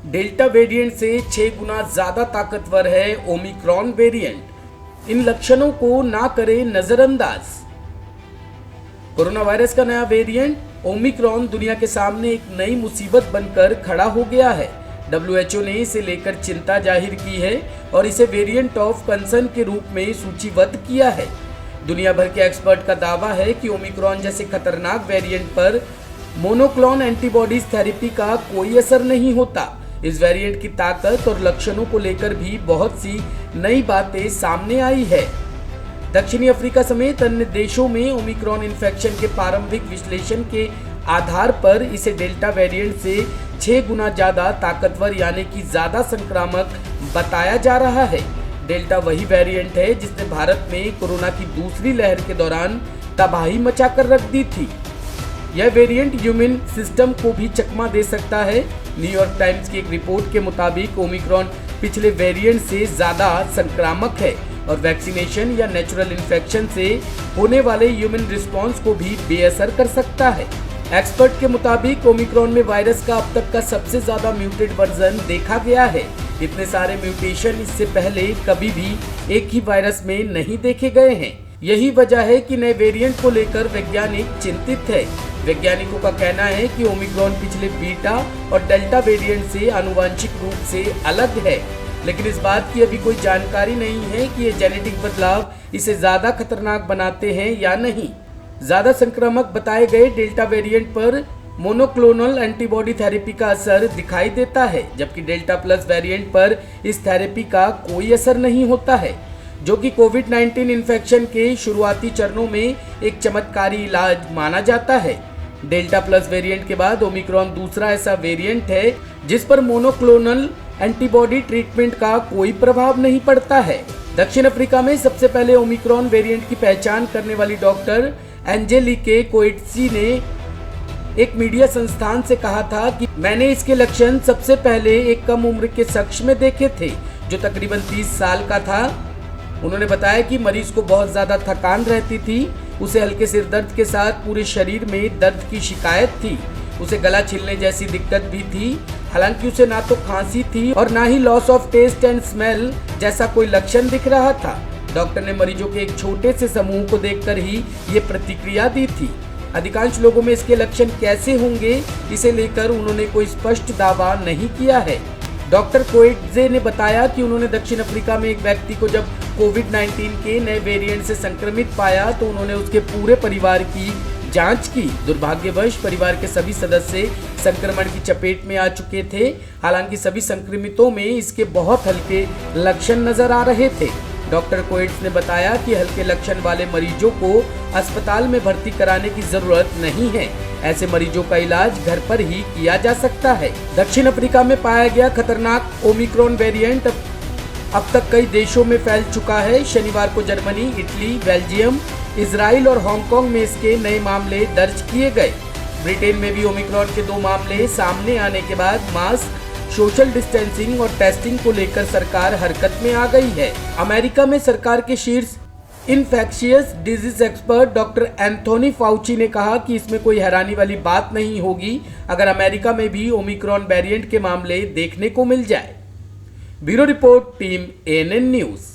Delta variant से 6 गुना ज्यादा ताकतवर है ओमिक्रॉन वेरिएंट। इन लक्षणों को ना करें नजरअंदाज। कोरोना वायरस का नया वेरिएंट ओमिक्रॉन दुनिया के सामने एक नई मुसीबत बनकर खड़ा हो गया है। WHO ने इसे लेकर चिंता जाहिर की है और इसे वेरिएंट ऑफ कंसर्न के रूप में सूचीबद्ध किया है। दुनिया भर के एक्सपर्ट का दावा है कि ओमिक्रॉन जैसे खतरनाक वेरिएंट पर मोनोक्लोनल एंटीबॉडीज थेरेपी का कोई असर नहीं होता। इस वेरिएंट की ताकत और लक्षणों को लेकर भी बहुत सी नई बातें सामने आई है। दक्षिणी अफ्रीका समेत अन्य देशों में ओमिक्रॉन इन्फेक्शन के प्रारंभिक विश्लेषण के आधार पर इसे डेल्टा वेरिएंट से 6 गुना ज्यादा ताकतवर यानी कि ज्यादा संक्रामक बताया जा रहा है। डेल्टा वही वेरिएंट है जिसने भारत में कोरोना की दूसरी लहर के दौरान तबाही मचाकर रख दी थी। यह वेरिएंट ह्यूमन सिस्टम को भी चकमा दे सकता है। न्यूयॉर्क टाइम्स की एक रिपोर्ट के मुताबिक ओमिक्रॉन पिछले वेरिएंट से ज्यादा संक्रामक है और वैक्सीनेशन या नेचुरल इन्फेक्शन से होने वाले ह्यूमन रिस्पॉन्स को भी बेअसर कर सकता है। एक्सपर्ट के मुताबिक ओमिक्रॉन में वायरस का अब तक का सबसे ज्यादा म्यूटेड वर्जन देखा गया है। इतने सारे म्यूटेशन इससे पहले कभी भी एक ही वायरस में नहीं देखे गए हैं। यही वजह है कि नए वेरिएंट को लेकर वैज्ञानिक चिंतित है। वैज्ञानिकों का कहना है कि ओमिक्रॉन पिछले बीटा और डेल्टा वेरिएंट से आनुवंशिक रूप से अलग है, लेकिन इस बात की अभी कोई जानकारी नहीं है कि ये जेनेटिक बदलाव इसे ज्यादा खतरनाक बनाते हैं या नहीं। ज्यादा संक्रामक बताए गए डेल्टा वेरिएंट पर मोनोक्लोनल एंटीबॉडी थेरेपी का असर दिखाई देता है, जबकि डेल्टा प्लस वेरिएंट पर इस थेरेपी का कोई असर नहीं होता है, जो कि कोविड-19 इन्फेक्शन के शुरुआती चरणों में एक चमत्कारी इलाज माना जाता है। डेल्टा प्लस वेरिएंट के बाद ओमिक्रॉन दूसरा ऐसा वेरिएंट है जिस पर मोनोक्लोनल एंटीबॉडी ट्रीटमेंट का कोई प्रभाव नहीं पड़ता है। दक्षिण अफ्रीका में सबसे पहले ओमिक्रॉन वेरिएंट की पहचान करने वाली डॉक्टर एंजेलिके कोएट्सी ने एक मीडिया संस्थान से कहा था कि मैंने इसके लक्षण सबसे पहले एक कम उम्र के शख्स में देखे थे जो तकरीबन 30 साल का था। उन्होंने बताया कि मरीज को बहुत ज्यादा थकान रहती थी, उसे हल्के सिर दर्द के साथ पूरे शरीर में दर्द की शिकायत थी, उसे गला छिलने जैसी दिक्कत भी थी। हालांकि उसे ना तो खांसी थी और ना ही loss of taste and smell जैसा कोई लक्षण दिख रहा था। डॉक्टर ने मरीजों के एक छोटे से समूह को देखकर ही ये प्रतिक्रिया दी थी। अधिकांश लोगों में इसके लक्षण कैसे होंगे, इसे लेकर उन्होंने कोई स्पष्ट दावा नहीं किया है। डॉक्टर कोएट्जे ने बताया कि उन्होंने दक्षिण अफ्रीका में एक व्यक्ति को जब कोविड-19 के नए वेरिएंट से संक्रमित पाया तो उन्होंने उसके पूरे परिवार की जांच की। दुर्भाग्यवश परिवार के सभी सदस्य संक्रमण की चपेट में आ चुके थे। हालांकि सभी संक्रमितों में इसके बहुत हल्के लक्षण नजर आ रहे थे। डॉक्टर कोएट्स ने बताया कि हल्के लक्षण वाले मरीजों को अस्पताल में भर्ती कराने की जरूरत नहीं है। ऐसे मरीजों का इलाज घर पर ही किया जा सकता है। दक्षिण अफ्रीका में पाया गया खतरनाक ओमिक्रॉन वेरिएंट अब तक कई देशों में फैल चुका है। शनिवार को जर्मनी, इटली, बेल्जियम, इजराइल और हांगकांग में इसके नए मामले दर्ज किए गए। ब्रिटेन में भी ओमिक्रॉन के 2 मामले सामने आने के बाद मास्क, सोशल डिस्टेंसिंग और टेस्टिंग को लेकर सरकार हरकत में आ गई है। अमेरिका में सरकार के शीर्ष infectious disease expert doctor Anthony Fauci ने कहा कि इसमें कोई हैरानी वाली बात नहीं होगी अगर अमेरिका में भी ओमिक्रॉन वेरिएंट के मामले देखने को मिल जाए। Bureau report, team ANN news.